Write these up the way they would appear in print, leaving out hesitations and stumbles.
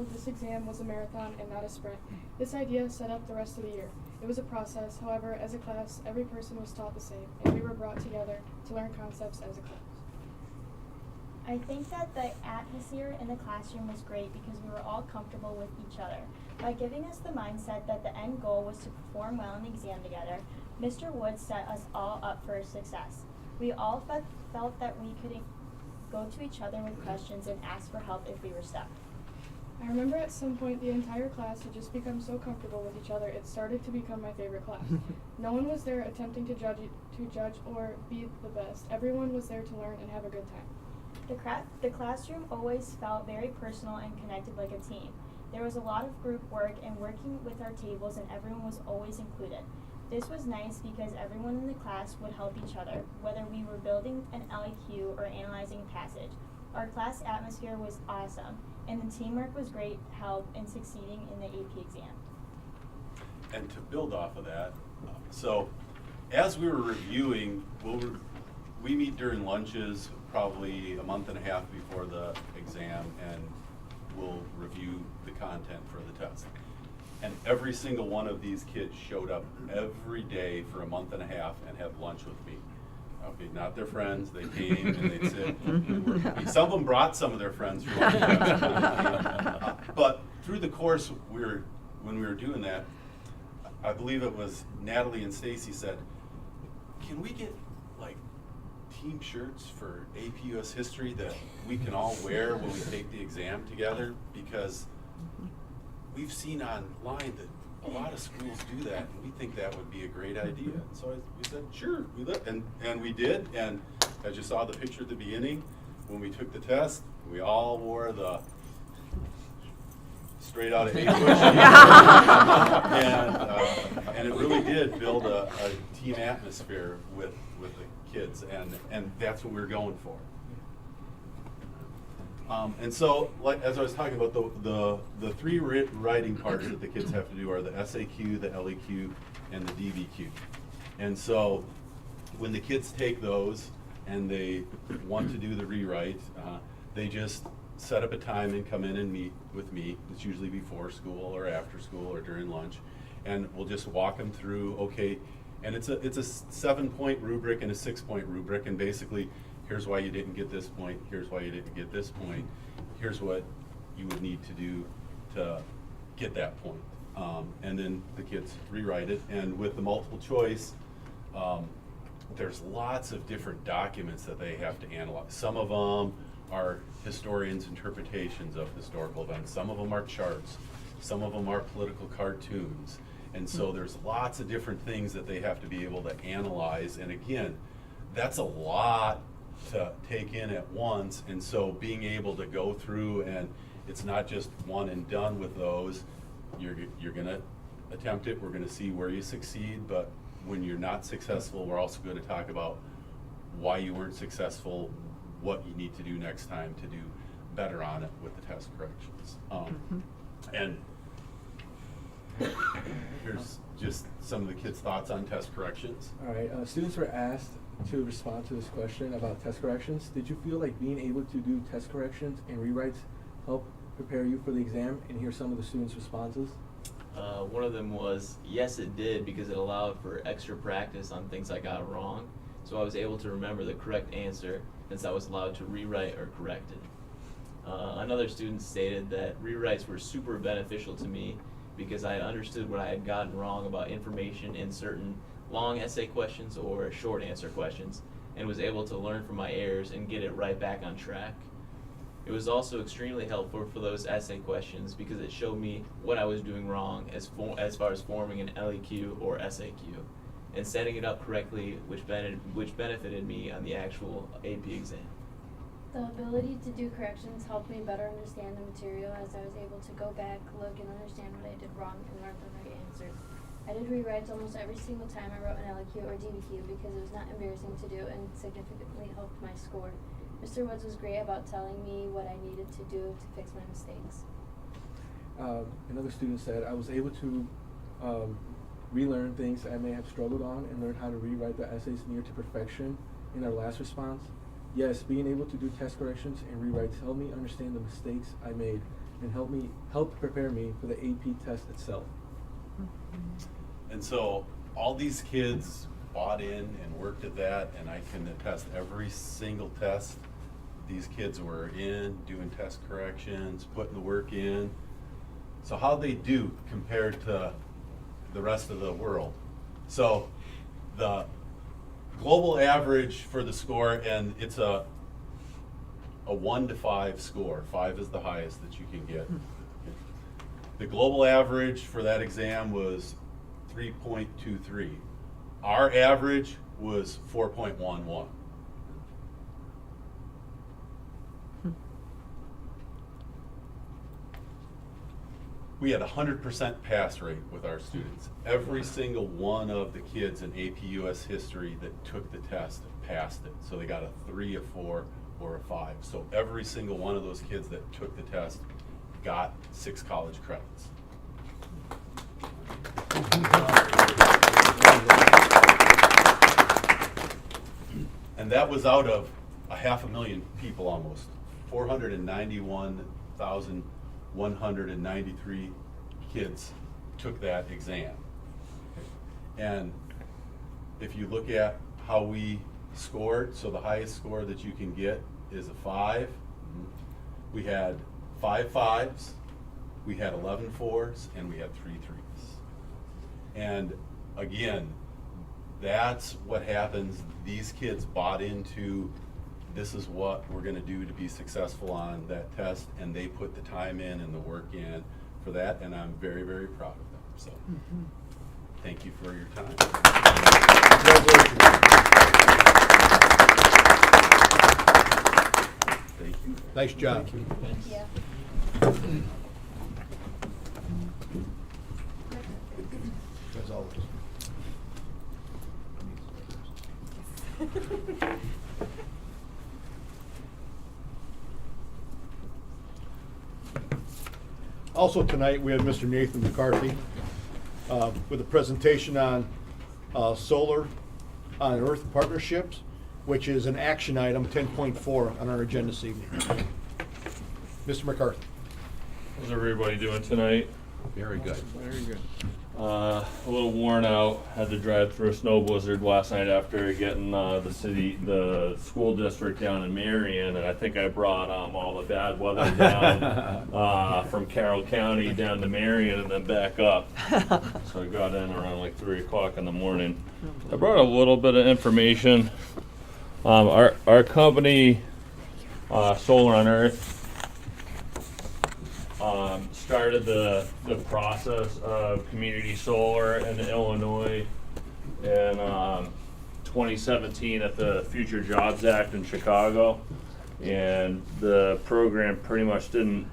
that this exam was a marathon and not a sprint. This idea set up the rest of the year. It was a process, however, as a class, every person was taught the same, and we were brought together to learn concepts as a class. I think that the atmosphere in the classroom was great because we were all comfortable with each other. By giving us the mindset that the end goal was to perform well in the exam together, Mr. Woods set us all up for success. We all felt that we could go to each other with questions and ask for help if we were stuck. I remember at some point the entire class had just become so comfortable with each other it started to become my favorite class. No one was there attempting to judge or be the best. Everyone was there to learn and have a good time. The classroom always felt very personal and connected like a team. There was a lot of group work and working with our tables, and everyone was always included. This was nice because everyone in the class would help each other, whether we were building an LEQ or analyzing a passage. Our class atmosphere was awesome, and the teamwork was great help in succeeding in the AP exam. And to build off of that, so as we were reviewing, we meet during lunches probably a month and a half before the exam, and we'll review the content for the test. And every single one of these kids showed up every day for a month and a half and had lunch with me. Okay, not their friends, they came and they'd sit. Some of them brought some of their friends for lunch. But through the course, when we were doing that, I believe it was Natalie and Stacy said, can we get like team shirts for AP US History that we can all wear when we take the exam together? Because we've seen online that a lot of schools do that, and we think that would be a great idea. So we said, sure, and we did. And as you saw the picture at the beginning, when we took the test, we all wore the straight out of English. And it really did build a team atmosphere with the kids, and that's what we're going for. And so, like as I was talking about, the three writing parts that the kids have to do are the SAQ, the LEQ, and the DBQ. And so, when the kids take those and they want to do the rewrite, they just set up a time and come in and meet with me. It's usually before school or after school or during lunch, and we'll just walk them through. Okay, and it's a 7-point rubric and a 6-point rubric, and basically, here's why you didn't get this point, here's why you didn't get this point, here's what you would need to do to get that point. And then the kids rewrite it, and with the multiple choice, there's lots of different documents that they have to analyze. Some of them are historians' interpretations of historical events, some of them are charts, some of them are political cartoons, and so there's lots of different things that they have to be able to analyze, and again, that's a lot to take in at once, and so being able to go through, and it's not just one and done with those. You're gonna attempt it, we're gonna see where you succeed, but when you're not successful, we're also going to talk about why you weren't successful, what you need to do next time to do better on it with the test corrections. And here's just some of the kids' thoughts on test corrections. All right, students were asked to respond to this question about test corrections. Did you feel like being able to do test corrections and rewrites helped prepare you for the exam? And here's some of the students' responses. One of them was, yes, it did, because it allowed for extra practice on things I got wrong. So I was able to remember the correct answer since I was allowed to rewrite or correct it. Another student stated that rewrites were super beneficial to me because I understood what I had gotten wrong about information in certain long essay questions or short answer questions, and was able to learn from my errors and get it right back on track. It was also extremely helpful for those essay questions because it showed me what I was doing wrong as far as forming an LEQ or SAQ, and setting it up correctly, which benefited me on the actual AP exam. The ability to do corrections helped me better understand the material as I was able to go back, look, and understand what I did wrong and learn the right answers. I did rewrites almost every single time I wrote an LEQ or DBQ because it was not embarrassing to do and significantly helped my score. Mr. Woods was great about telling me what I needed to do to fix my mistakes. Another student said, I was able to relearn things I may have struggled on and learn how to rewrite the essays near to perfection. In our last response, yes, being able to do test corrections and rewrites helped me understand the mistakes I made and helped prepare me for the AP test itself. And so all these kids bought in and worked at that, and I can attest every single test these kids were in, doing test corrections, putting the work in. So how they do compared to the rest of the world. So the global average for the score, and it's a 1 to 5 score. 5 is the highest that you can get. The global average for that exam was 3.23. Our average was 4.11. We had 100% pass rate with our students. Every single one of the kids in AP US history that took the test passed it. So they got a 3, a 4, or a 5. So every single one of those kids that took the test got 6 college credits. And that was out of 500,000 people almost. 491,193 kids took that exam. And if you look at how we scored, so the highest score that you can get is a 5. We had 5 5s, we had 11 4s, and we had 3 3s. And again, that's what happens. These kids bought into, this is what we're going to do to be successful on that test, and they put the time in and the work in for that, and I'm very, very proud of them. So thank you for your time. Thank you. Nice job. Thank you. As always. Also tonight, we had Mr. Nathan McCarthy with a presentation on solar on earth partnerships, which is an action item 10.4 on our agenda this evening. Mr. McCarthy. How's everybody doing tonight? Very good. Very good. A little worn out. Had to drive through a snow blizzard last night after getting the school district down in Marion, and I think I brought all the bad weather down from Carroll County down to Marion and then back up. So I got in around like 3 o'clock in the morning. I brought a little bit of information. Our company, Solar on Earth, started the process of community solar in Illinois in 2017 at the Future Jobs Act in Chicago, and the program pretty much didn't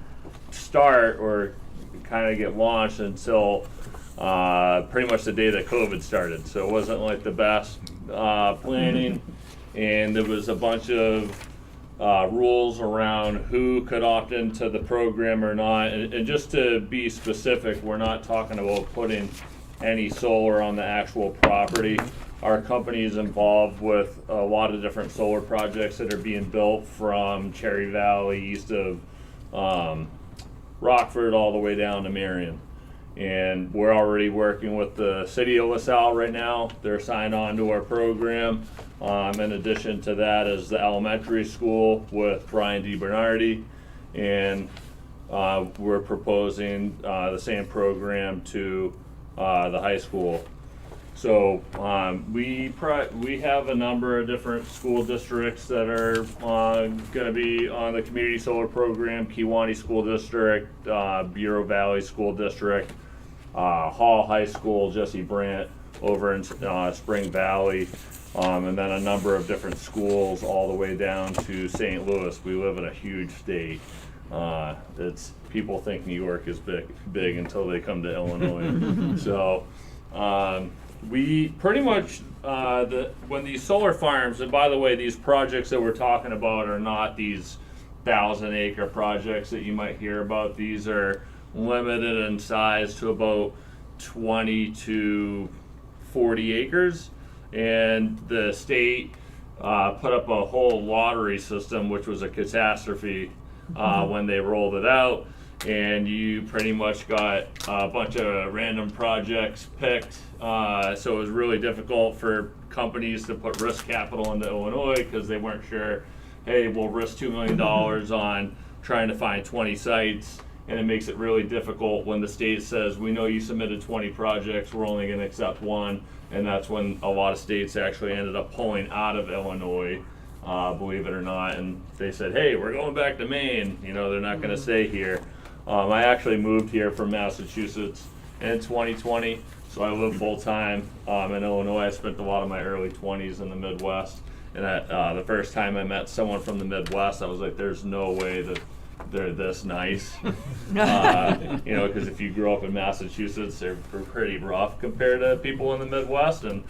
start or kind of get launched until pretty much the day that COVID started. So it wasn't like the best planning, and there was a bunch of rules around who could opt into the program or not. And just to be specific, we're not talking about putting any solar on the actual property. Our company is involved with a lot of different solar projects that are being built from Cherry Valley, east of Rockford, all the way down to Marion. And we're already working with the city of LaSalle right now. They're signed on to our program. In addition to that is the elementary school with Brian DiBernardi, and we're proposing the same program to the high school. So we have a number of different school districts that are going to be on the community solar program: Kewanee School District, Bureau Valley School District, Hall High School, Jesse Brandt over in Spring Valley, and then a number of different schools all the way down to St. Louis. We live in a huge state. People think New York is big until they come to Illinois. So we pretty much, when these solar farms, and by the way, these projects that we're talking about are not these 1,000-acre projects that you might hear about. These are limited in size to about 20 to 40 acres. And the state put up a whole lottery system, which was a catastrophe when they rolled it out. and you pretty much got a bunch of random projects picked. So it was really difficult for companies to put risk capital into Illinois because they weren't sure, hey, we'll risk $2 million on trying to find 20 sites. And it makes it really difficult when the state says, we know you submitted 20 projects, we're only going to accept one. And that's when a lot of states actually ended up pulling out of Illinois, believe it or not. And they said, hey, we're going back to Maine. You know, they're not going to stay here. I actually moved here from Massachusetts in 2020. So I live full time in Illinois. I spent a lot of my early 20s in the Midwest. And the first time I met someone from the Midwest, I was like, there's no way that they're this nice. You know, because if you grow up in Massachusetts, they're pretty rough compared to people in the Midwest. And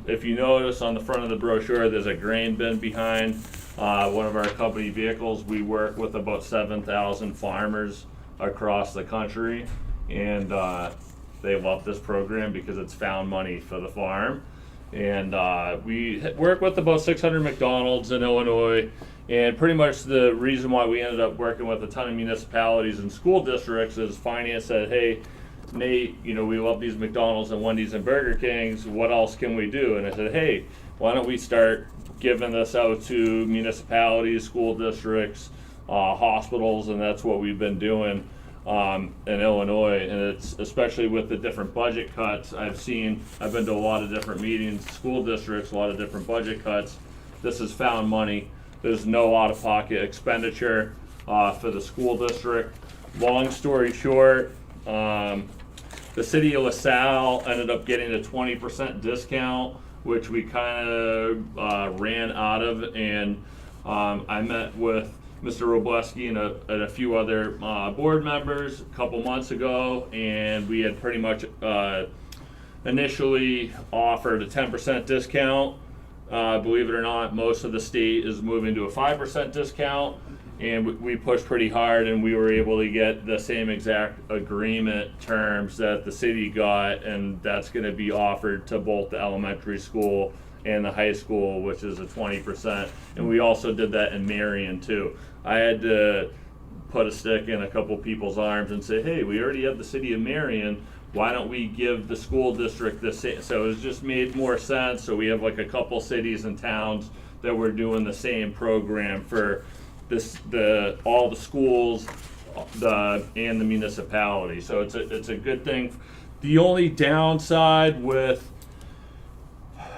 if you notice on the front of the brochure, there's a grain bin behind one of our company vehicles. We work with about 7,000 farmers across the country, and they love this program because it's found money for the farm. And we work with about 600 McDonald's in Illinois. And pretty much the reason why we ended up working with a ton of municipalities and school districts is finance said, hey, Nate, you know, we love these McDonald's and Wendy's and Burger Kings. What else can we do? And I said, hey, why don't we start giving this out to municipalities, school districts, hospitals, and that's what we've been doing in Illinois. And it's especially with the different budget cuts I've been to a lot of different meetings, school districts, a lot of different budget cuts. This has found money. There's no out-of-pocket expenditure for the school district. Long story short, the city of LaSalle ended up getting a 20% discount, which we kind of ran out of, and I met with Mr. Robleski and a few other board members a couple months ago, and we had pretty much initially offered a 10% discount. Believe it or not, most of the state is moving to a 5% discount, and we pushed pretty hard, and we were able to get the same exact agreement terms that the city got, and that's going to be offered to both the elementary school and the high school, which is a 20%. And we also did that in Marion too. I had to put a stick in a couple people's arms and say, hey, we already have the city of Marion. Why don't we give the school district the same? So it's just made more sense. So we have like a couple cities and towns that we're doing the same program for all the schools and the municipality. So it's a good thing. The only downside with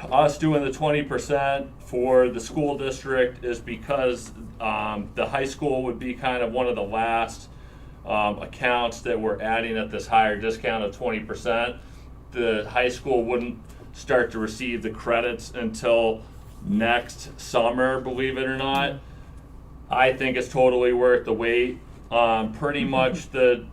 us doing the 20% for the school district is because the high school would be kind of one of the last accounts that we're adding at this higher discount of 20%. The high school wouldn't start to receive the credits until next summer, believe it or not. I think it's totally worth the wait. Pretty much the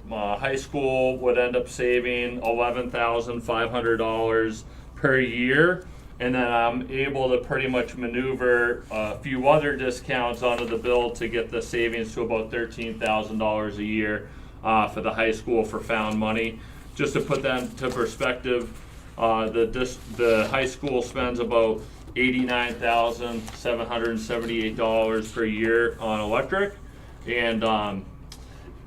high school would end up saving $11,500 per year, and then I'm able to pretty much maneuver a few other discounts onto the bill to get the savings to about $13,000 a year for the high school for found money. Just to put that into perspective, the high school spends about $89,778 per year on electric, and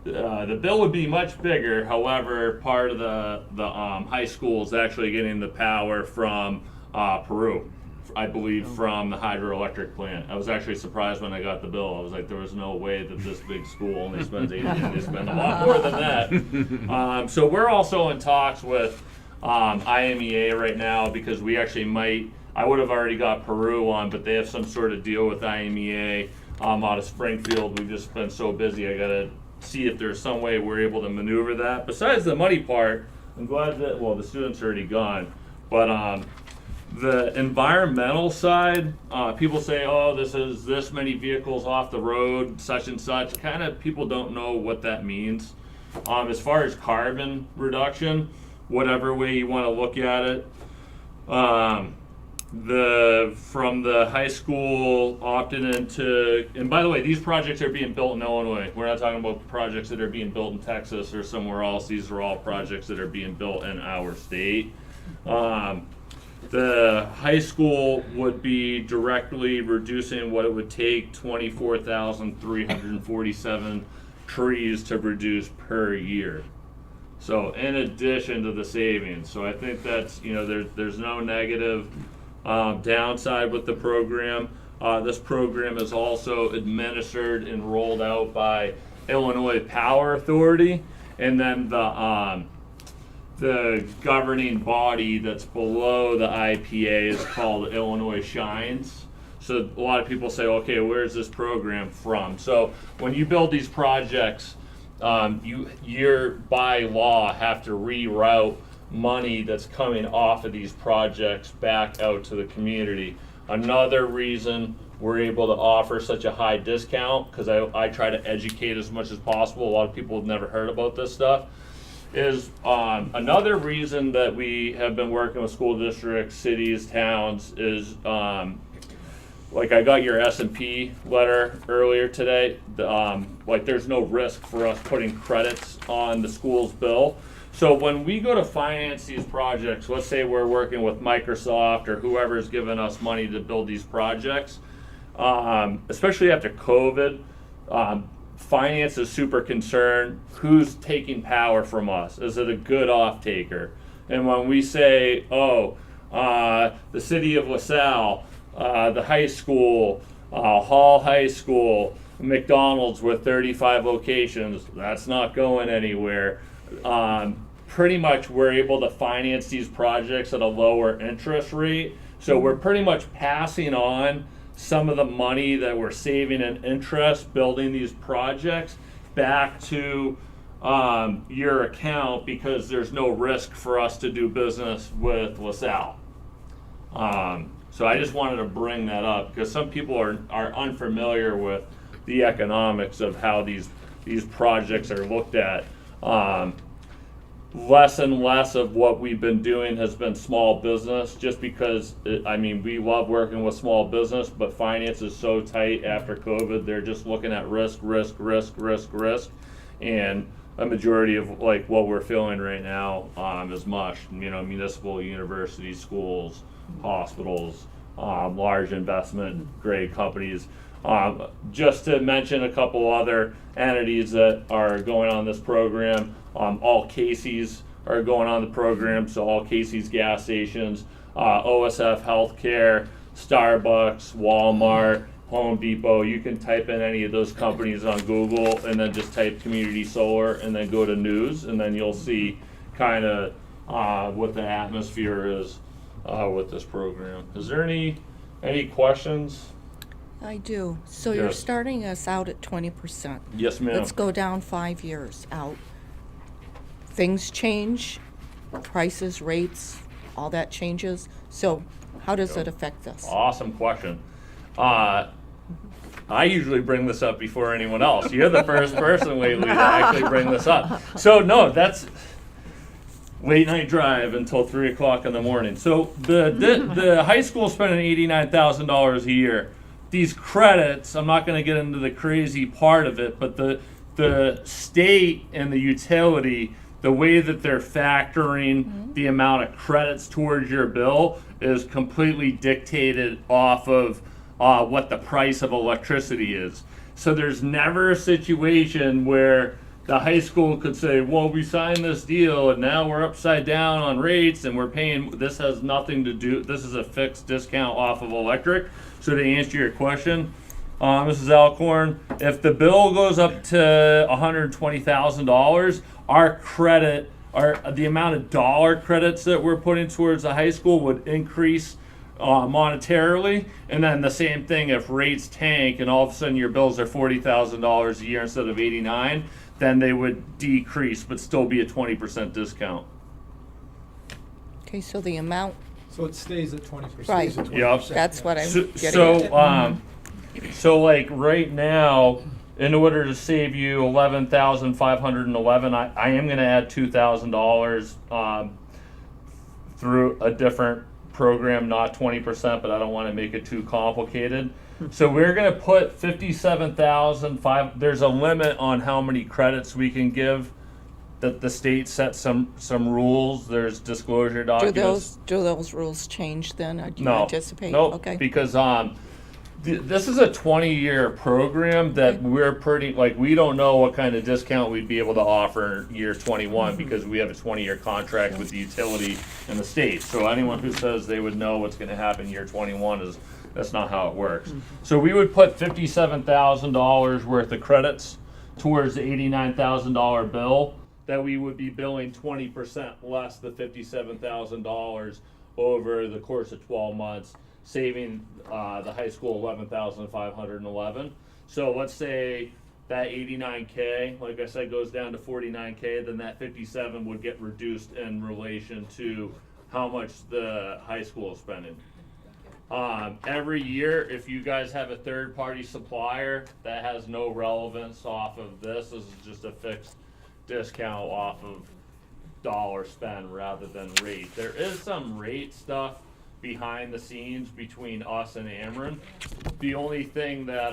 the bill would be much bigger. However, part of the high school is actually getting the power from Peru, I believe, from the hydroelectric plant. I was actually surprised when I got the bill. I was like, there was no way that this big school only spends they spend a lot more than that. So we're also in talks with IMEA right now, because we actually I would have already got Peru on, but they have some sort of deal with IMEA out of Springfield. We've just been so busy. I gotta see if there's some way we're able to maneuver that. Besides the money part, I'm glad that, well, the students are already gone, but the environmental side, people say, oh, this is this many vehicles off the road, such and such. Kind of people don't know what that means. As far as carbon reduction, whatever way you want to look at it, from the high school opted into, and by the way, these projects are being built in Illinois. We're not talking about projects that are being built in Texas or somewhere else. These are all projects that are being built in our state. The high school would be directly reducing what it would take 24,347 trees to reduce per year. So in addition to the savings, so I think that's, you know, there's no negative downside with the program. This program is also administered and rolled out by Illinois Power Authority, and then the governing body that's below the IPA is called Illinois Shines. So a lot of people say, okay, where's this program from? So when you build these projects, you're by law have to reroute money that's coming off of these projects back out to the community. Another reason we're able to offer such a high discount, because I try to educate as much as possible, a lot of people have never heard about this stuff, is another reason that we have been working with school districts, cities, towns is like I got your S&P letter earlier today. Like there's no risk for us putting credits on the school's bill. So when we go to finance these projects, let's say we're working with Microsoft or whoever's given us money to build these projects, especially after COVID, finance is super concerned. Who's taking power from us? Is it a good off-taker? And when we say, the city of LaSalle, the high school, Hall High School, McDonald's with 35 locations, that's not going anywhere. Pretty much we're able to finance these projects at a lower interest rate. So we're pretty much passing on some of the money that we're saving in interest building these projects back to your account, because there's no risk for us to do business with LaSalle. So I just wanted to bring that up because some people are unfamiliar with the economics of how these projects are looked at. Less and less of what we've been doing has been small business, just because we love working with small business, but finance is so tight after COVID. They're just looking at risk, and a majority of like what we're feeling right now is mush. You know, municipal, universities, schools, hospitals, large investment grade companies. Just to mention a couple other entities that are going on this program, all Casey's are going on the program, so all Casey's gas stations, OSF Healthcare, Starbucks, Walmart, Home Depot. You can type in any of those companies on Google and then just type community solar and then go to news, and then you'll see kind of what the atmosphere is with this program. Is there any questions? I do. So Yes. you're starting us out at 20%. Yes, ma'am. Let's go down 5 years out. Things change, prices, rates, all that changes. So how does it affect us? Awesome question. I usually bring this up before anyone else. You're the first person lately to actually bring this up. So no, that's late night drive until 3 o'clock in the morning. So the high school spending $89,000 a year. These credits, I'm not going to get into the crazy part of it, but the state and the utility, the way that they're factoring the amount of credits towards your bill is completely dictated off of what the price of electricity is. So there's never a situation where the high school could say, well, we signed this deal and now we're upside down on rates and we're paying, this has nothing to do, this is a fixed discount off of electric. So to answer your question, Mrs. Alcorn, if the bill goes up to $120,000, our credit, the amount of dollar credits that we're putting towards the high school would increase monetarily. And then the same thing if rates tank and all of a sudden your bills are $40,000 a year instead of $89,000, then they would decrease but still be a 20% discount. Okay, so the amount, So it stays at 20%. Right. Yep. that's what I'm getting at. So like right now, in order to save you $11,511, I am going to add $2,000 through a different program, not 20%, but I don't want to make it too complicated. So we're going to put $57,500. There's a limit on how many credits we can give. That the state sets some rules. There's disclosure documents. Do those rules change then? Or do you No, anticipate? no, Okay. because This is a 20-year program that we're pretty, like, we don't know what kind of discount we'd be able to offer in year 21 because we have a 20-year contract with the utility and the state. So anyone who says they would know what's gonna happen year 21 that's not how it works. So we would put $57,000 worth of credits towards the $89,000 bill that we would be billing 20% less the $57,000 over the course of 12 months, saving the high school $11,511. So let's say that 89K, like I said, goes down to 49K, then that 57 would get reduced in relation to how much the high school is spending. Every year, if you guys have a third-party supplier that has no relevance off of this is just a fixed discount off of dollar spend rather than rate. There is some rate stuff behind the scenes between us and Ameren. The only thing that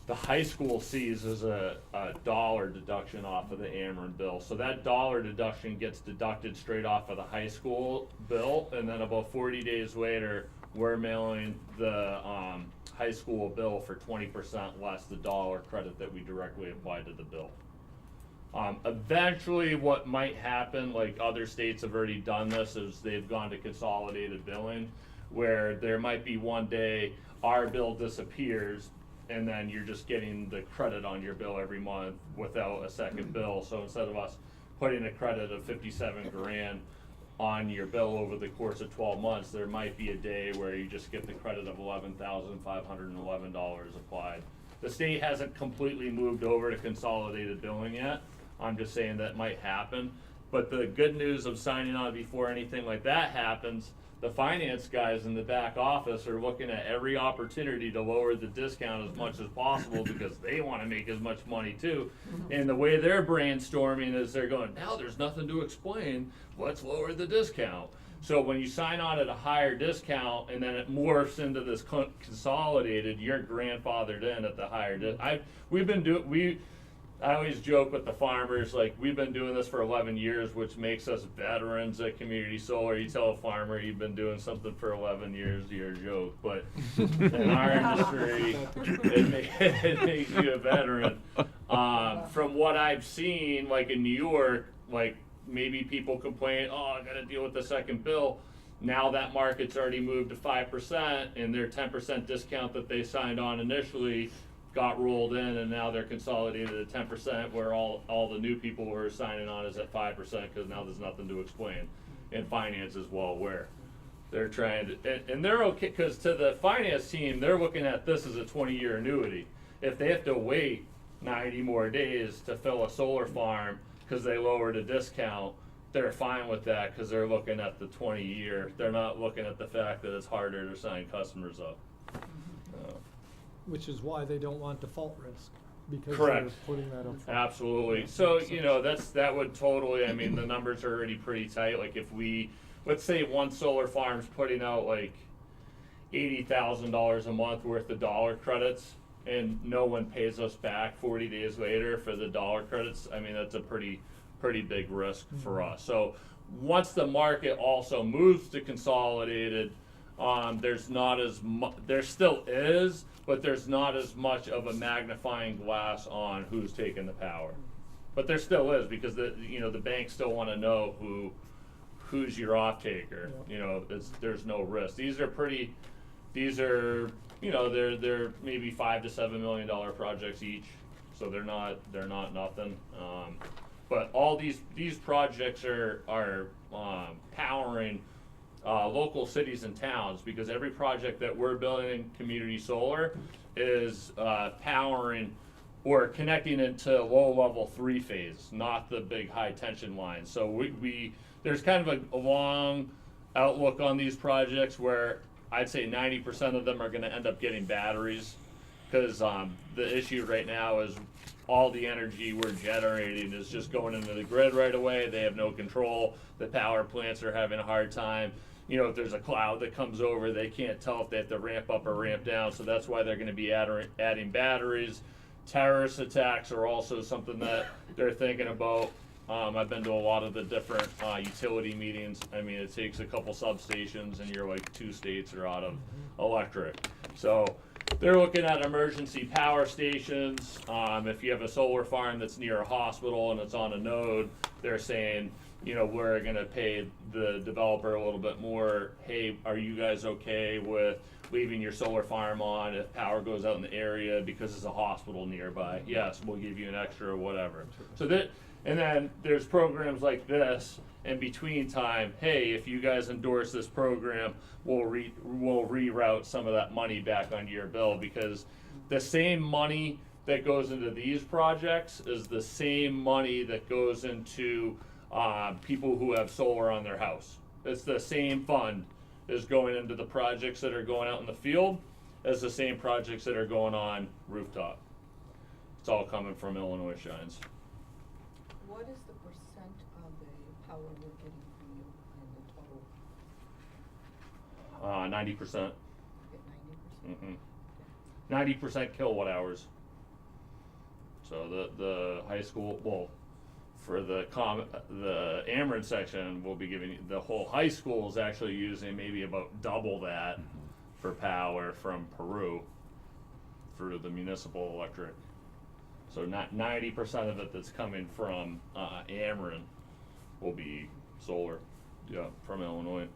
the high school sees is a dollar deduction off of the Ameren bill. So that dollar deduction gets deducted straight off of the high school bill, and then about 40 days later, we're mailing the high school bill for 20% less the dollar credit that we directly apply to the bill. Eventually what might happen, like other states have already done this, is they've gone to consolidated billing, where there might be one day our bill disappears and then you're just getting the credit on your bill every month without a second bill. So instead of us putting a credit of 57 grand on your bill over the course of 12 months, there might be a day where you just get the credit of $11,511 applied. The state hasn't completely moved over to consolidated billing yet. I'm just saying that might happen. But the good news of signing on before anything like that happens, the finance guys in the back office are looking at every opportunity to lower the discount as much as possible because they want to make as much money too. And the way they're brainstorming is they're going, now there's nothing to explain, let's lower the discount. So when you sign on at a higher discount and then it morphs into this consolidated, you're grandfathered in at the higher I always joke with the farmers, like, we've been doing this for 11 years, which makes us veterans at Community Solar. You tell a farmer you've been doing something for 11 years, you're a joke. But in our industry, it makes you a veteran. From what I've seen, like in New York, like maybe people complain, oh, I got to deal with the second bill. Now that market's already moved to 5%, and their 10% discount that they signed on initially got rolled in, and now they're consolidated at 10%, where all the new people who are signing on is at 5% because now there's nothing to explain. And finance is well aware. They're trying to, and they're okay, because to the finance team, they're looking at this as a 20-year annuity. If they have to wait 90 more days to fill a solar farm because they lowered a discount, they're fine with that because they're looking at the 20-year. They're not looking at the fact that it's harder to sign customers up. Which is why they don't want default risk, because Correct. they're putting that up front. Absolutely. So, you know, that would totally, I mean, the numbers are already pretty tight. Like if let's say one solar farm's putting out like $80,000 a month worth of dollar credits and no one pays us back 40 days later for the dollar credits, I mean, that's a pretty big risk for us. So once the market also moves to consolidated, there's not as much, there still is, but there's not as much of a magnifying glass on who's taking the power. But there still is, because the banks still want to know who's your off taker. You know, there's no risk. These are they're maybe $5 to $7 million projects each, so they're not nothing. But all these projects are powering local cities and towns, because every project that we're building in community solar is powering or connecting it to low level 3-phase, not the big high tension lines. So there's kind of a long outlook on these projects where I'd say 90% of them are going to end up getting batteries, because the issue right now is all the energy we're generating is just going into the grid right away. They have no control. The power plants are having a hard time. You know, if there's a cloud that comes over, they can't tell if they have to ramp up or ramp down. So that's why they're going to be adding batteries. Terrorist attacks are also something that they're thinking about. I've been to a lot of the different utility meetings. I mean, it takes a couple substations and you're like 2 states are out of electric. So they're looking at emergency power stations. If you have a solar farm that's near a hospital and it's on a node, they're saying, you know, we're gonna pay the developer a little bit more. Hey, are you guys okay with leaving your solar farm on if power goes out in the area because there's a hospital nearby? Yes, we'll give you an extra or whatever. So that, and then there's programs like this in between time. Hey, if you guys endorse this program, we'll reroute some of that money back onto your bill, because the same money that goes into these projects is the same money that goes into people who have solar on their house. It's the same fund is going into the projects that are going out in the field as the same projects that are going on rooftop. It's all coming from Illinois Shines. What is the percent of the power we're getting from you in the total? 90%. Get 90%? 90% kilowatt hours. So the high school, well, for the Ameren section, we'll be giving, the whole high school is actually using maybe about double that for power from Peru through the municipal electric. So not 90% of it that's coming from Ameren will be solar, yeah, from Illinois.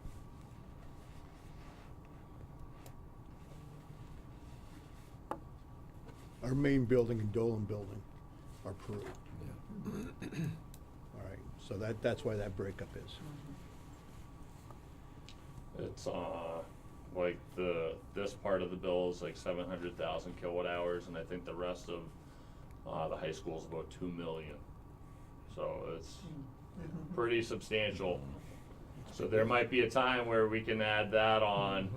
Our main building and Dolan building are Peru. All right, so that's why that breakup is. It's like this part of the bill is like 700,000 kilowatt hours, and I think the rest of the high school is about 2 million. So it's pretty substantial. So there might be a time where we can add that on,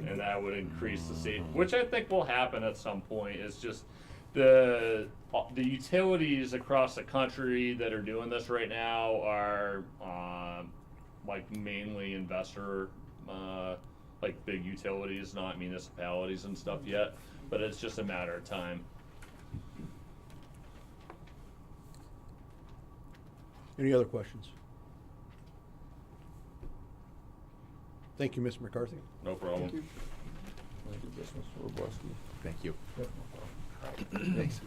and that would increase the state, which I think will happen at some point. It's just the utilities across the country that are doing this right now are like mainly investor, like big utilities, not municipalities and stuff yet, but it's just a matter of time. Any other questions? Thank you, Ms. McCarthy. No problem. Thank you. Thank you, Mr. Roboski. Thank you. Thanks.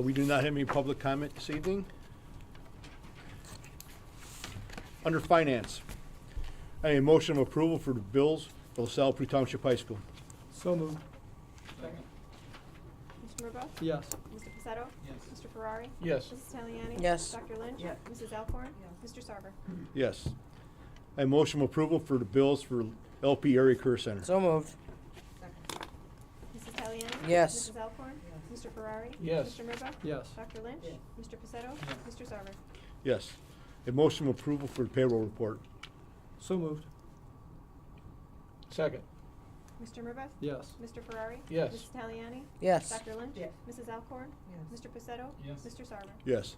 We do not have any public comment this evening. Under Finance, I need a motion of approval for the bills for LaSalle-Peru Township High School. So moved. Mr. Murbaugh? Yes. Mr. Pacetto? Yes. Mr. Ferrari? Yes. Mrs. Taliani? Yes. Dr. Lynch? Yes. Mrs. Alcorn? Mr. Sarver? Yes. I have a motion of approval for the bills for LP Area Career Center. So moved. Mrs. Taliani? Yes. Mrs. Alcorn? Mr. Ferrari? Yes. Mr. Murbaugh? Yes. Dr. Lynch? Yes. Mr. Pacetto? Mr. Sarver? Yes. A motion of approval for the payroll report. So moved. Second. Mr. Murbaugh? Yes. Mr. Ferrari? Yes. Mrs. Taliani? Yes. Dr. Lynch? Yes. Mrs. Alcorn? Yes. Mr. Pacetto? Yes. Mr. Sarver? Yes.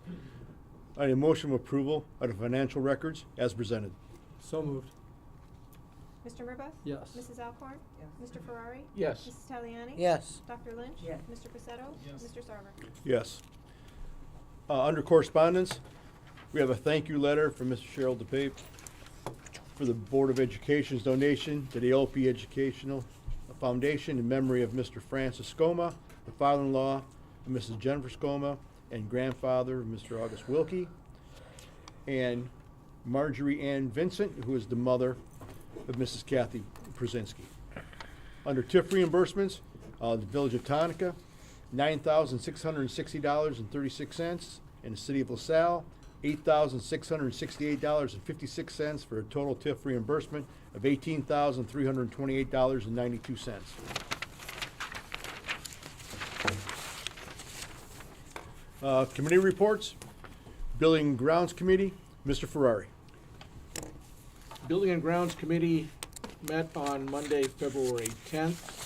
I need a motion of approval of the financial records as presented. So moved. Mr. Murbaugh? Yes. Mrs. Alcorn? Yes. Mr. Ferrari? Yes. Mrs. Taliani? Yes. Dr. Lynch? Yes. Mr. Pacetto? Yes. Mr. Sarver? Yes. Under correspondence, we have a thank you letter from Mr. Cheryl DePape for the Board of Education's donation to the LP Educational Foundation in memory of Mr. Francis Scoma, the father-in-law of Mrs. Jennifer Scoma, and grandfather of Mr. August Wilkie, and Marjorie Ann Vincent, who is the mother of Mrs. Kathy Przinski. Under TIF reimbursements, the Village of Tonica, $9,660.36, and the City of LaSalle, $8,668.56 for a total TIF reimbursement of $18,328.92. Committee reports. Building and Grounds Committee, Mr. Ferrari. Building and Grounds Committee met on Monday, February 10th.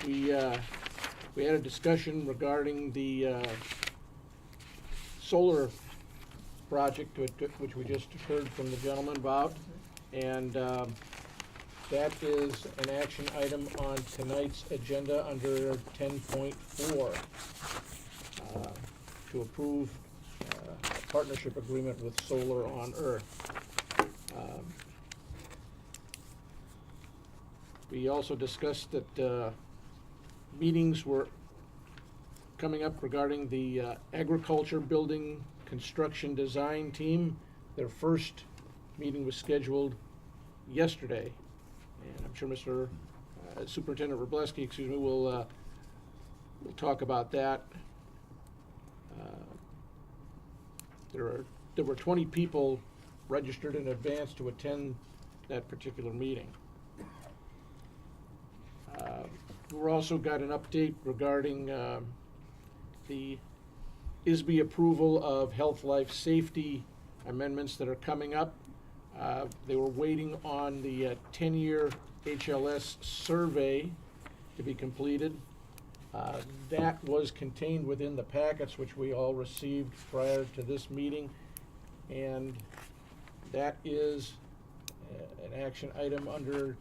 We had a discussion regarding the solar project which we just heard from the gentleman about. And that is an action item on tonight's agenda under 10.4 to approve a partnership agreement with Solar on Earth. We also discussed that meetings were coming up regarding the agriculture building construction design team. Their first meeting was scheduled yesterday, and I'm sure Mr. Superintendent Wroblewski, excuse me, will talk about that. There were 20 people registered in advance to attend that particular meeting. We're also got an update regarding the ISB approval of health, life, safety amendments that are coming up. They were waiting on the 10-year HLS survey to be completed. That was contained within the packets which we all received prior to this meeting, and that is an action item under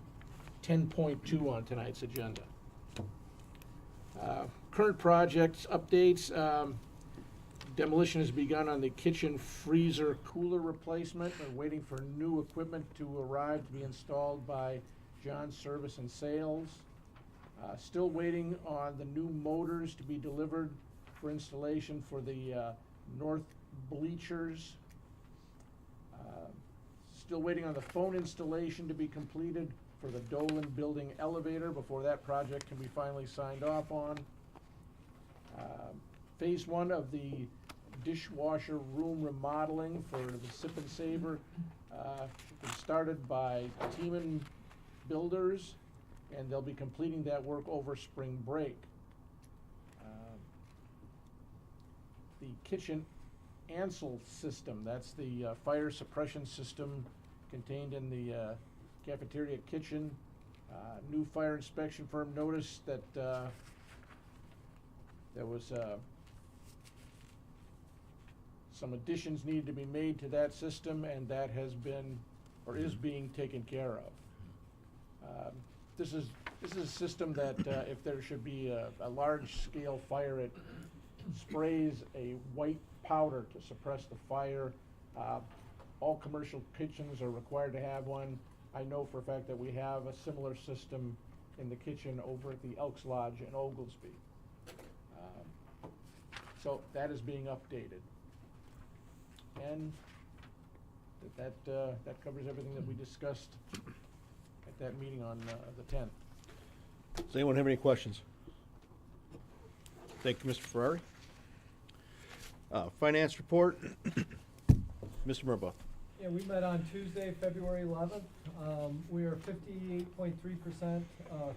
10.2 on tonight's agenda. Current projects updates. Demolition has begun on the kitchen freezer cooler replacement. We're waiting for new equipment to arrive to be installed by John Service and Sales. Still waiting on the new motors to be delivered for installation for the north bleachers. Still waiting on the phone installation to be completed for the Dolan building elevator before that project can be finally signed off on. Phase 1 of the dishwasher room remodeling for the Sip and Savor was started by Teeman Builders, and they'll be completing that work over spring break. The kitchen Ansel system, that's the fire suppression system contained in the cafeteria kitchen. New fire inspection firm noticed that there was some additions needed to be made to that system, and that has been, or is being taken care of. This is a system that if there should be a large-scale fire, it sprays a white powder to suppress the fire. All commercial kitchens are required to have one. I know for a fact that we have a similar system in the kitchen over at the Elks Lodge in Oglesby. So that is being updated. And that covers everything that we discussed at that meeting on the 10th. Does anyone have any questions? Thank you, Mr. Ferrari. Finance report, Mr. Murbaugh. Yeah, we met on Tuesday, February 11th. We are 58.3%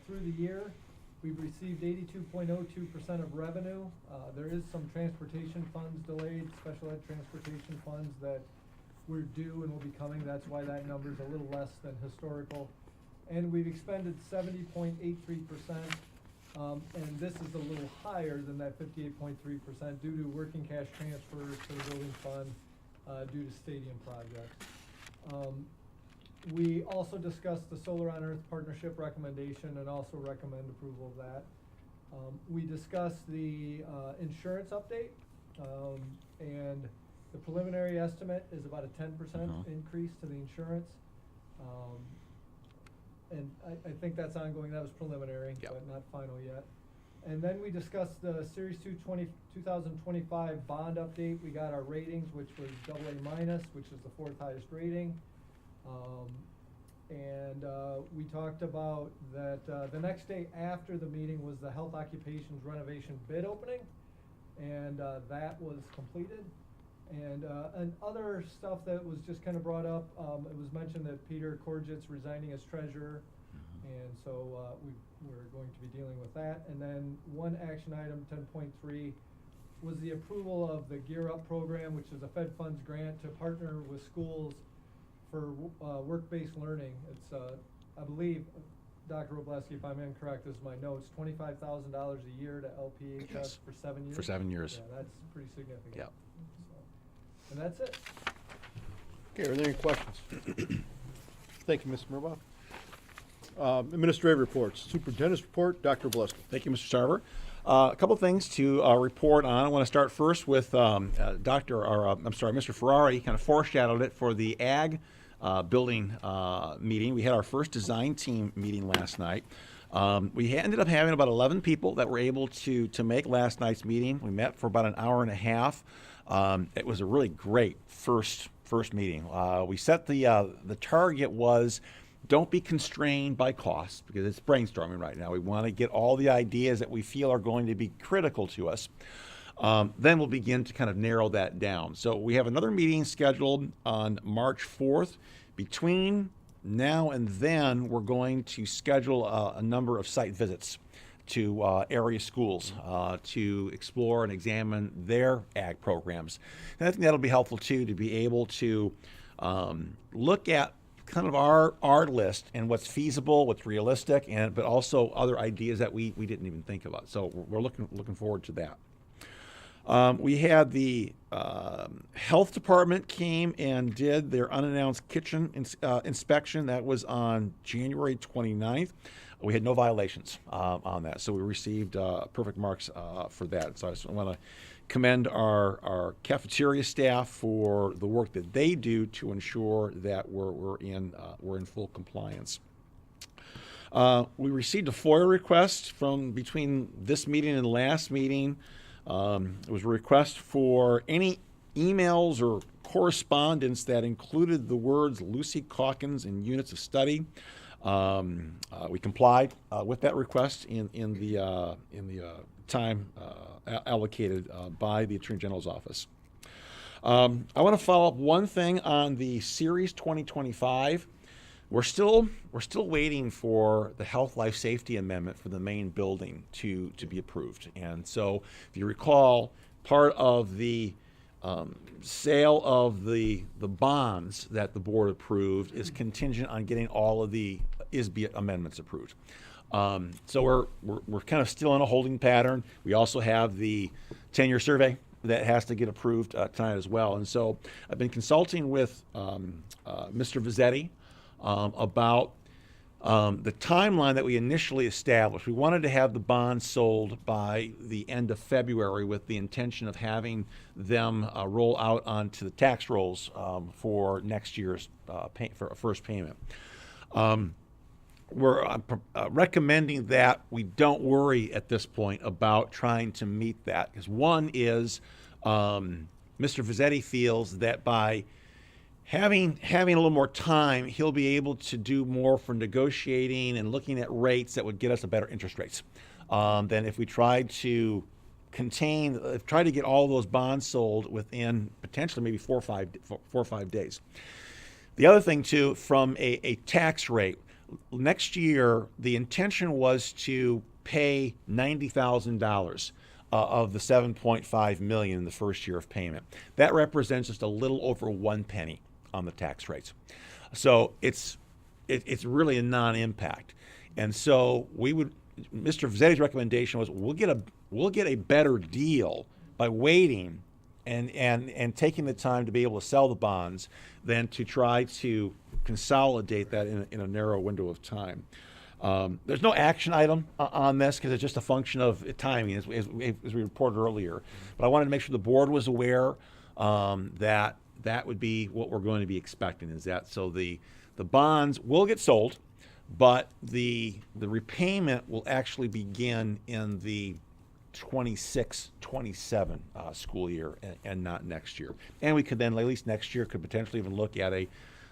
through the year. We've received 82.02% of revenue. There is some transportation funds delayed, special ed transportation funds that were due and will be coming. That's why that number is a little less than historical. And we've expended 70.83%. And this is a little higher than that 58.3% due to working cash transfers to the building fund due to stadium projects. We also discussed the Solar on Earth partnership recommendation and also recommend approval of that. We discussed the insurance update, and the preliminary estimate is about a 10% increase to the insurance. And I think that's ongoing. That was preliminary, but not final yet. And then we discussed the Series 2025 bond update. We got our ratings, which was AA-, which is the 4th highest rating. We talked about that the next day after the meeting was the health occupations renovation bid opening, and that was completed. And other stuff that was just kind of brought up, it was mentioned that Peter Korjit's resigning as treasurer, and so we're going to be dealing with that. And then one action item, 10.3, was the approval of the Gear Up program, which is a Fed funds grant to partner with schools for work-based learning. It's, I believe, Dr. Wroblewski, if I'm incorrect, this is my notes, $25,000 a year to LPHS for 7 years? For 7 years. Yeah, that's pretty significant. Yep. So, and that's it. Okay, are there any questions? Thank you, Mr. Murbaugh. Administrative reports. Superintendent's report, Dr. Wroblewski. Thank you, Mr. Sarver. A couple things to report on. I want to start first with Mr. Ferrari kind of foreshadowed it for the ag building meeting. We had our first design team meeting last night. We ended up having about 11 people that were able to make last night's meeting. We met for about an hour and a half. It was a really great first meeting. We set the target was don't be constrained by cost because it's brainstorming right now. We want to get all the ideas that we feel are going to be critical to us. Then we'll begin to kind of narrow that down. So we have another meeting scheduled on March 4th. Between now and then, we're going to schedule a number of site visits to area schools to explore and examine their ag programs. And I think that'll be helpful too, to be able to look at kind of our list and what's feasible, what's realistic, but also other ideas that we didn't even think about. So we're looking forward to that. We had the health department came and did their unannounced kitchen inspection. That was on January 29th. We had no violations on that, so we received perfect marks for that. So I just want to commend our cafeteria staff for the work that they do to ensure that we're in full compliance. We received a FOIA request from between this meeting and the last meeting. It was a request for any emails or correspondence that included the words Lucy Calkins in units of study. We complied with that request in the time allocated by the Attorney General's office. I want to follow up one thing on the Series 2025. We're still waiting for the Health Life Safety Amendment for the main building to be approved. And so, if you recall, part of the sale of the bonds that the board approved is contingent on getting all of the ISB amendments approved. So we're kind of still in a holding pattern. We also have the 10-year survey that has to get approved tonight as well. And so I've been consulting with Mr. Vizzetti about the timeline that we initially established. We wanted to have the bonds sold by the end of February with the intention of having them roll out onto the tax rolls for next year's for first payment. We're recommending that we don't worry at this point about trying to meet that, because one is Mr. Vizzetti feels that by having a little more time, he'll be able to do more for negotiating and looking at rates that would get us a better interest rates than if we tried to try to get all those bonds sold within potentially maybe 4 or 5 days. The other thing too, from a tax rate, next year the intention was to pay $90,000 of the $7.5 million in the first year of payment. That represents just a little over 1 penny on the tax rates. So it's really a non-impact. And so Mr. Vizzetti's recommendation was we'll get a better deal by waiting and taking the time to be able to sell the bonds than to try to consolidate that in a narrow window of time. There's no action item on this because it's just a function of timing, as we reported earlier. But I wanted to make sure the board was aware that would be what we're going to be expecting, is that so the bonds will get sold, but the repayment will actually begin in the 26-27 school year and not next year. And we could then, at least next year, could potentially even look at a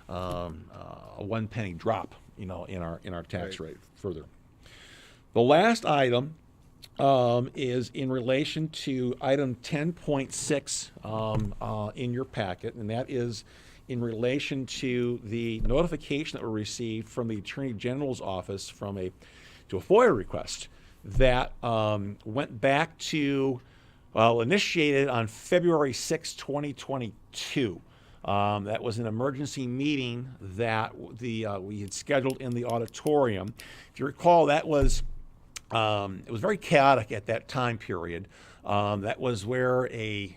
1 penny drop, in our tax rate further. The last item is in relation to item 10.6 in your packet, and that is in relation to the notification that we received from the Attorney General's office to a FOIA request that went back to, initiated on February 6, 2022. That was an emergency meeting that we had scheduled in the auditorium. If you recall, that was it was very chaotic at that time period. That was where an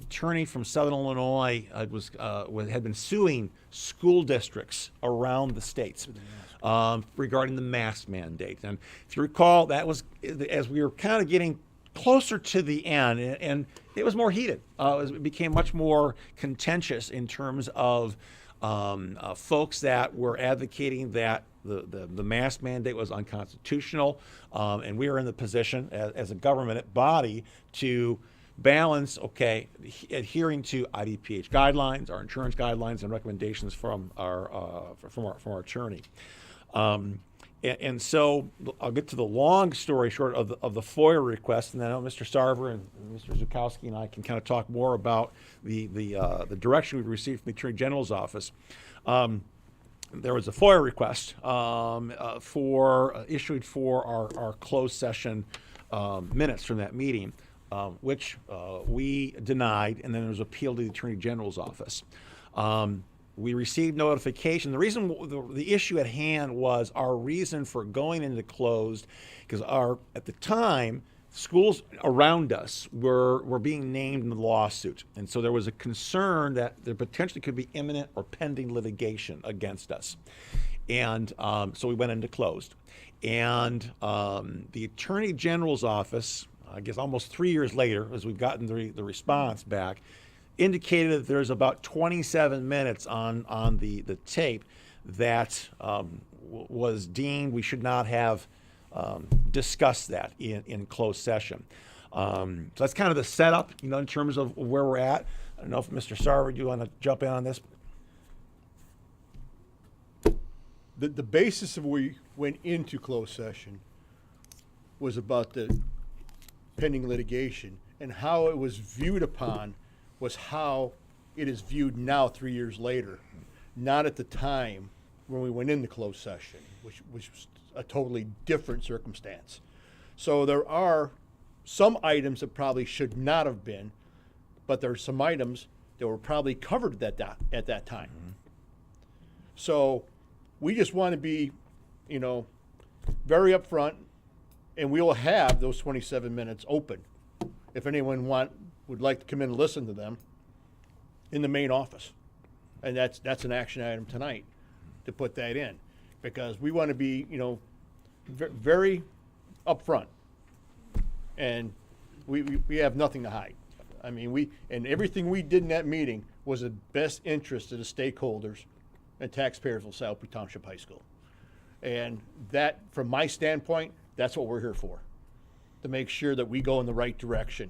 attorney from Southern Illinois had been suing school districts around the states regarding the mask mandate. And if you recall, that was as we were kind of getting closer to the end, and it was more heated. It became much more contentious in terms of folks that were advocating that the mask mandate was unconstitutional, and we are in the position as a government body to balance, adhering to IDPH guidelines, our insurance guidelines, and recommendations from our attorney. And so I'll get to the long story short of the FOIA request, and then I know Mr. Sarver and Mr. Zukowski and I can kind of talk more about the direction we've received from the Attorney General's office. There was a FOIA request issued for our closed session minutes from that meeting, which we denied, and then there was appeal to the Attorney General's office. We received notification. The reason, the issue at hand was our reason for going into closed, because at the time, schools around us were being named in the lawsuit. And so there was a concern that there potentially could be imminent or pending litigation against us. And so we went into closed. And the Attorney General's office, I guess almost 3 years later, as we've gotten the response back, indicated that there's about 27 minutes on the tape that was deemed we should not have discussed that in closed session. So that's kind of the setup, in terms of where we're at. I don't know if Mr. Sarver, do you want to jump in on this? The basis of we went into closed session was about the pending litigation, and how it was viewed upon was how it is viewed now 3 years later, not at the time when we went into closed session, which was a totally different circumstance. So there are some items that probably should not have been, but there are some items that were probably covered at that time. Mm-hmm. So we just want to be, very upfront, and we will have those 27 minutes open if anyone would like to come in and listen to them in the main office. And that's an action item tonight, to put that in, because we want to be, very upfront, and we have nothing to hide. I mean, and everything we did in that meeting was the best interest of the stakeholders and taxpayers of LaSalle-Peru Township High School. And that, from my standpoint, that's what we're here for, to make sure that we go in the right direction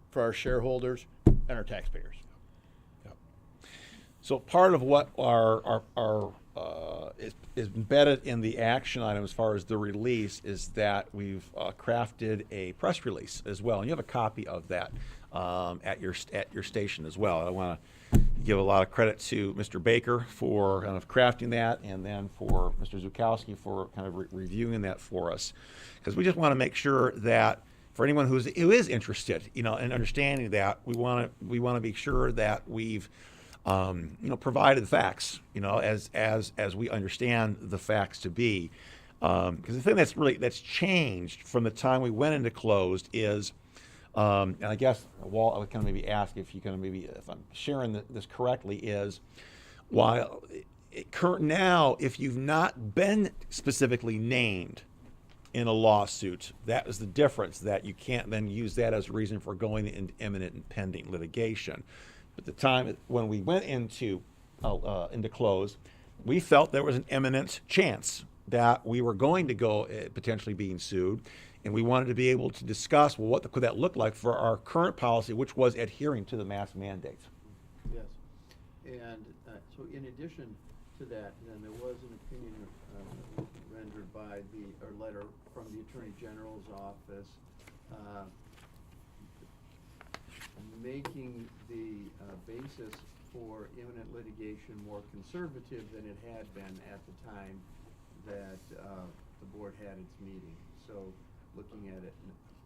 for our shareholders and our taxpayers. Yep. So part of what is embedded in the action item as far as the release is that we've crafted a press release as well, and you have a copy of that at your station as well. I want to give a lot of credit to Mr. Baker for kind of crafting that, and then for Mr. Zukowski for kind of reviewing that for us, because we just want to make sure that for anyone who is interested, in understanding that, we want to be sure that we've provided the facts, as we understand the facts to be. Because the thing that's changed from the time we went into closed is, and I guess, Walt, I would kind of maybe ask if you can if I'm sharing this correctly, is while now, if you've not been specifically named in a lawsuit, that is the difference, that you can't then use that as a reason for going into imminent and pending litigation. At the time when we went into close, we felt there was an imminent chance that we were going to go potentially being sued, and we wanted to be able to discuss, well, what could that look like for our current policy, which was adhering to the mask mandates. Yes, and so in addition to that, then there was an opinion rendered by or letter from the Attorney General's office making the basis for imminent litigation more conservative than it had been at the time that the board had its meeting. So looking at it,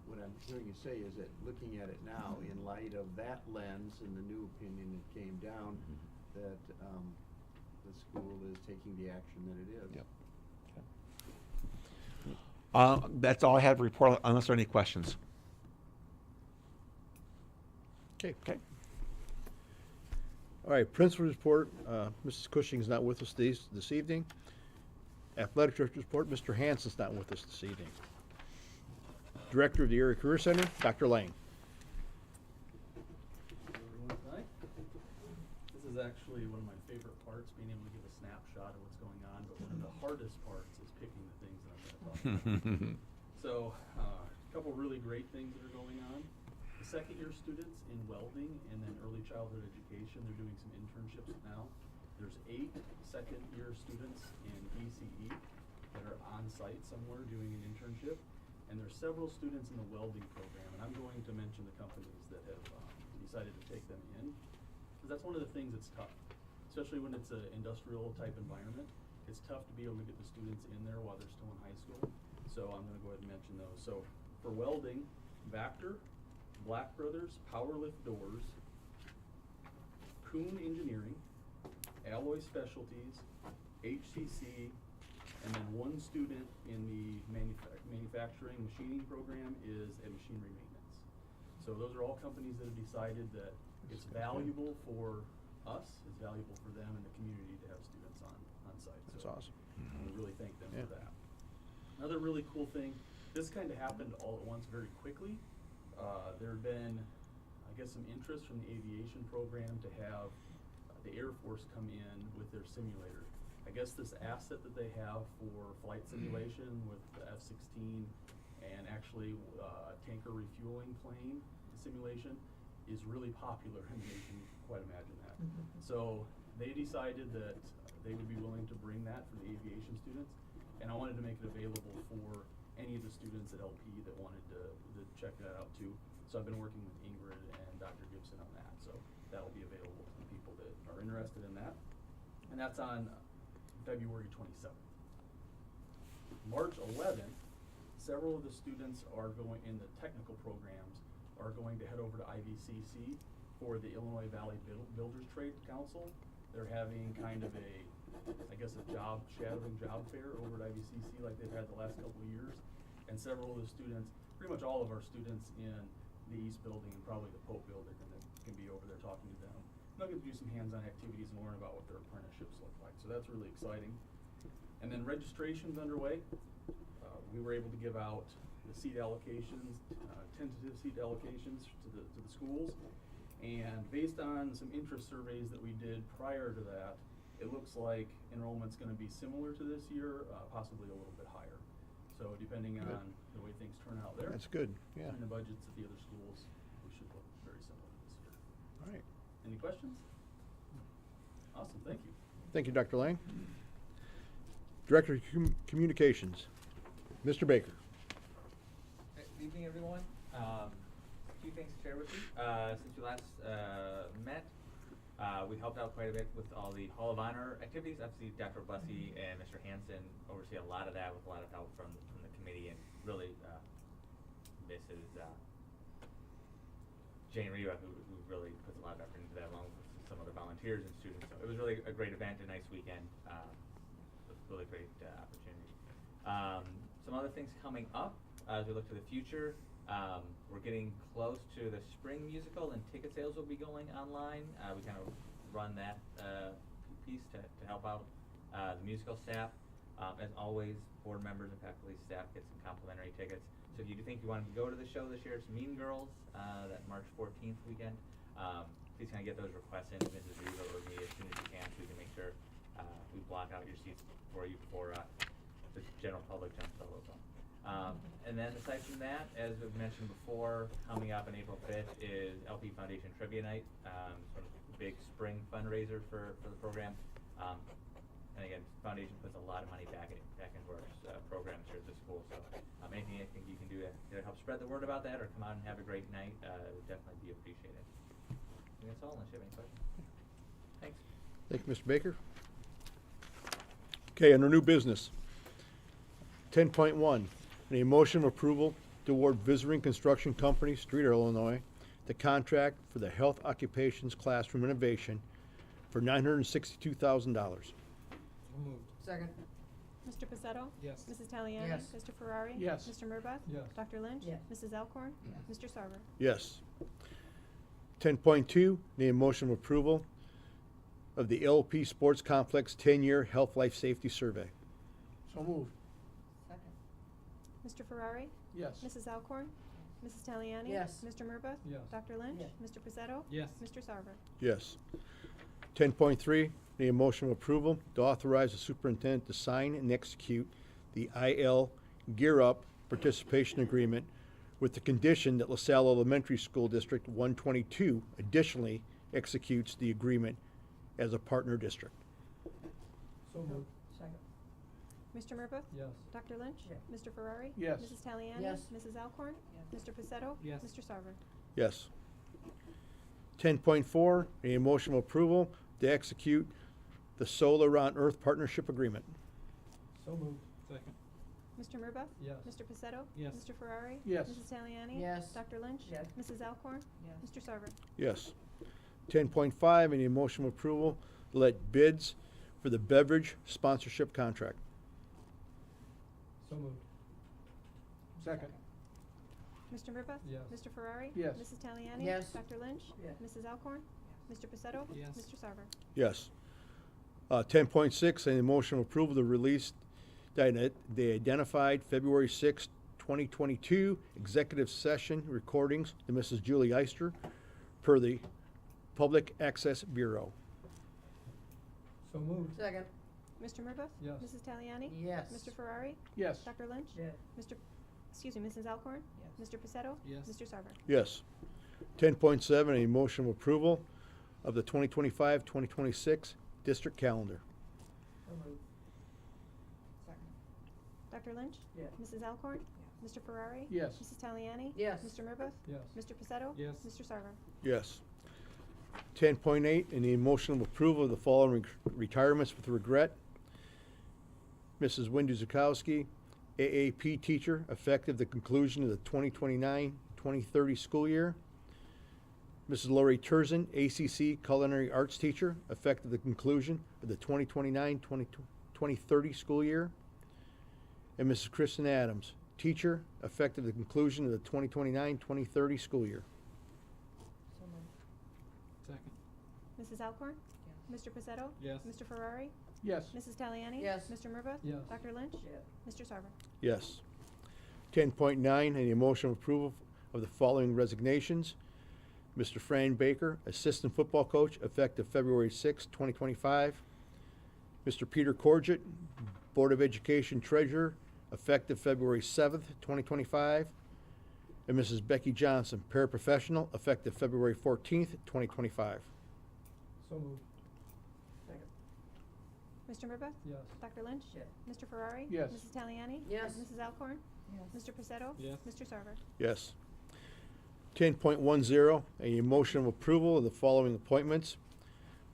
what I'm hearing you say is that looking at it now in light of that lens and the new opinion that came down, that the school is taking the action that it is. Yep. Okay. That's all I have to report, unless there are any questions. Okay. All right, principal report. Mrs. Cushing is not with us this evening. Athletic director's report. Mr. Hansen's not with us this evening. Director of the Area Career Center, Dr. Lang. Everyone tonight. This is actually one of my favorite parts parts, being able to give a snapshot of what's going on, but one of the hardest parts is picking the things that I'm going to talk about. So, a couple really great things that are going on. The second year students in welding and then early childhood education, they're doing some internships now. There's 8 second year students in ECE that are on site somewhere doing an internship. And there's several students in the welding program, and I'm going to mention the companies that have decided to take them in, because that's one of the things that's tough, especially when it's an industrial type environment. It's tough to be able to get the students in there while they're still in high school. So I'm going to go ahead and mention those. So for welding, Vactor, Black Brothers, Powerlift Doors, Kuhn Engineering, Alloy Specialties, HCC, and then one student in the manufacturing machining program is a machinery maintenance. So those are all companies that have decided that it's valuable for us, it's valuable for them and the community to have students on site. That's awesome. We really thank them for that. Another really cool thing, this kind of happened all at once very quickly. There had been, I guess, some interest from the aviation program to have the Air Force come in with their simulator. I guess this asset that they have for flight simulation with the F-16 and actually a tanker refueling plane simulation is really popular in the nation. You can quite imagine that. So they decided that they would be willing to bring that for the aviation students, and I wanted to make it available for any of the students at LP that wanted to check that out too. So I've been working with Ingrid and Dr. Gibson on that, so that'll be available to the people that are interested in that. And that's on February 27th. March 11th, several of the students are going in the technical programs are going to head over to IVCC for the Illinois Valley Builders Trade Council. They're having kind of I guess a shadowing job fair over at IVCC like they've had the last couple of years. And several of the students, pretty much all of our students in the East Building and probably the Pope Building can be over there talking to them. They'll get to do some hands-on activities and learn about what their apprenticeships look like. So that's really exciting. And then registration's underway. We were able to give out the seat allocations, tentative seat allocations to the schools. And based on some interest surveys that we did prior to that, it looks like enrollment's going to be similar to this year, possibly a little bit higher. So depending on the way things turn out there. That's good, yeah. And the budgets at the other schools, we should look very similar to this year. All right. Any questions? Awesome, thank you. Thank you, Dr. Lang. Director of Communications, Mr. Baker. Good evening, everyone. A few things to share with you. Since we last met, we helped out quite a bit with all the Hall of Honor activities. Obviously, Dr. Bussey and Mr. Hansen oversee a lot of that with a lot of help from the committee, and really Mrs. Jane Riva, who really puts a lot of effort into that, along with some other volunteers and students. So it was really a great event, a nice weekend. Really great opportunity. Some other things coming up as we look to the future. We're getting close to the spring musical, and ticket sales will be going online. We kind of run that piece to help out the musical staff. As always, board members and faculty staff get some complimentary tickets. So if you do think you want to go to the show this year, it's Mean Girls, that March 14th weekend. Please kind of get those requests in to Mrs. Riva or me as soon as you can, so we can make sure we block out your seats for you before the general public jumps all over them. And then aside from that, as we've mentioned before, coming up on April 5th is LP Foundation Trivia Night, sort of a big spring fundraiser for the program. And again, Foundation puts a lot of money back into our programs here at the school. So anything I think you can do to help spread the word about that or come out and have a great night would definitely be appreciated. I think that's all, unless you have any questions. Thanks. Thank you, Mr. Baker. Okay, under new business. 10.1, a motion of approval to award Visiting Construction Company, Streeter, Illinois, the contract for the Health Occupations Classroom renovation for $962,000. Moved. Second. Mr. Pacetto? Yes. Mrs. Taliani? Yes. Mr. Ferrari? Yes. Mr. Murbaugh? Yes. Dr. Lynch? Yes. Mrs. Alcorn? Yes. Mr. Sarver? Yes. 10.2, need a motion of approval of the LP Sports Complex 10-year Health Life Safety Survey. So moved. Second. Mr. Ferrari? Yes. Mrs. Alcorn? Mrs. Taliani? Yes. Mr. Murbaugh? Yes. Dr. Lynch? Yes. Mr. Pacetto? Yes. Mr. Sarver? Yes. 10.3, Need a motion of approval to authorize the superintendent to sign and execute the IL Gear Up participation agreement with the condition that LaSalle Elementary School District 122 additionally executes the agreement as a partner district. So moved. Second. Mr. Murbaugh? Yes. Dr. Lynch? Yes. Mr. Ferrari? Yes. Mrs. Taliani? Yes. Mrs. Alcorn? Mr. Pacetto? Yes. Mr. Sarver? Yes. 10.4, need a motion of approval to execute the Solar on Earth Partnership Agreement. So moved. Second. Mr. Murbaugh? Yes. Mr. Pacetto? Yes. Mr. Ferrari? Yes. Mrs. Taliani? Yes. Dr. Lynch? Yes. Mrs. Alcorn? Yes. Mr. Sarver? Yes. 10.5, I need a motion of approval to let bids for the beverage sponsorship contract. So moved. Second. Mr. Murbaugh? Yes. Mr. Ferrari? Yes. Mrs. Taliani? Yes. Dr. Lynch? Yes. Mrs. Alcorn? Mr. Pacetto? Yes. Mr. Sarver? Yes. 10.6, I need a motion of approval to release the identified February 6, 2022 executive session recordings to Mrs. Julie Eister per the Public Access Bureau. So moved. Second. Mr. Murbaugh? Yes. Mrs. Taliani? Yes. Mr. Ferrari? Yes. Dr. Lynch? Yes. Mrs. Alcorn? Yes. Mr. Pacetto? Yes. Mr. Sarver? Yes. 10.7, a motion of approval of the 2025-2026 district calendar. So moved. Second. Dr. Lynch? Yes. Mrs. Alcorn? Mr. Ferrari? Yes. Mrs. Taliani? Yes. Mr. Murbaugh? Yes. Mr. Pacetto? Yes. Mr. Sarver? Yes. 10.8, and the motion of approval of the following retirements with regret. Mrs. Wendy Zukowski, AAP teacher, effective the conclusion of the 2029-2030 school year. Mrs. Lori Turzin, ACC culinary arts teacher, effective the conclusion of the 2029-2030 school year. And Mrs. Kristen Adams, teacher, effective the conclusion of the 2029-2030 school year. So moved. Second. Mrs. Alcorn? Mr. Pacetto? Yes. Mr. Ferrari? Yes. Mrs. Taliani? Yes. Mr. Murbaugh? Yes. Dr. Lynch? Yes. Mr. Sarver? Yes. 10.9, any motion of approval of the following resignations. Mr. Fran Baker, assistant football coach, effective February 6, 2025. Mr. Peter Corgett, Board of Education treasurer, effective February 7th, 2025. And Mrs. Becky Johnson, paraprofessional, effective February 14th, 2025. So moved. Second. Mr. Murbaugh? Yes. Dr. Lynch? Yes. Mr. Ferrari? Yes. Mrs. Taliani? Yes. Mrs. Alcorn? Yes. Mr. Pacetto? Yes. Mr. Sarver? Yes. 10.10, a motion of approval of the following appointments.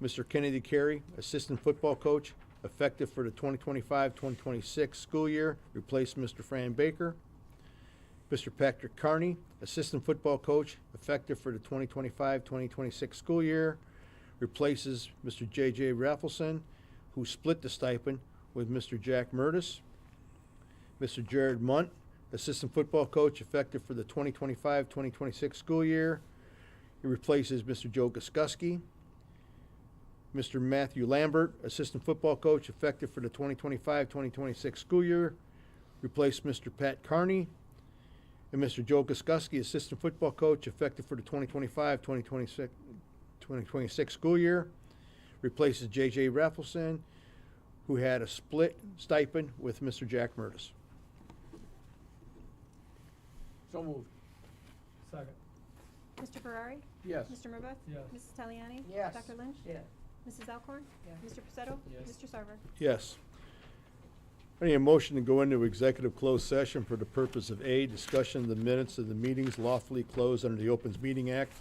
Mr. Kennedy Carey, assistant football coach, effective for the 2025-2026 school year, replace Mr. Fran Baker. Mr. Patrick Carney, assistant football coach, effective for the 2025-2026 school year, replaces Mr. J.J. Raffleson, who split the stipend with Mr. Jack Murtis. Mr. Jared Munt, assistant football coach, effective for the 2025-2026 school year. He replaces Mr. Joe Guskuski. Mr. Matthew Lambert, assistant football coach, effective for the 2025-2026 school year. Replace Mr. Pat Carney. And Mr. Joe Guskuski, assistant football coach, effective for the 2025-2026 school year. Replaces J.J. Raffleson, who had a split stipend with Mr. Jack Murtis. So moved. Second. Mr. Ferrari? Yes. Mr. Murbaugh? Yes. Mrs. Taliani? Yes. Dr. Lynch? Yes. Mrs. Alcorn? Yes. Mr. Pacetto? Yes. Mr. Sarver? Yes. I need a motion to go into executive closed session for the purpose of A, discussion of the minutes of the meetings lawfully closed under the Opens Meeting Act,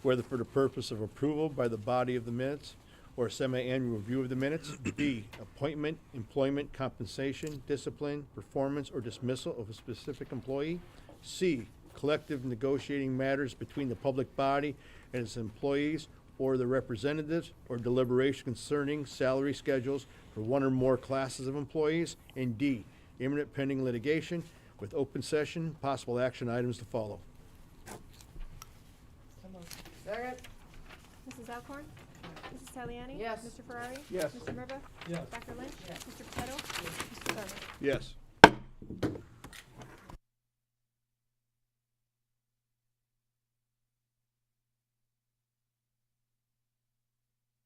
whether for the purpose of approval by the body of the minutes or a semi-annual review of the minutes. B, appointment, employment, compensation, discipline, performance, or dismissal of a specific employee. C, collective negotiating matters between the public body and its employees or their representatives, or deliberation concerning salary schedules for one or more classes of employees. And D, imminent pending litigation with open session, possible action items to follow. So moved. Second. Mrs. Alcorn? Mrs. Taliani? Yes. Mr. Ferrari? Yes. Mr. Murbaugh? Yes. Dr. Lynch? Yes. Mr. Pacetto? Mr. Sarver? Yes.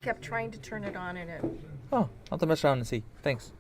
Kept trying to turn it on and it Oh, I'll have to mess around and see. Thanks.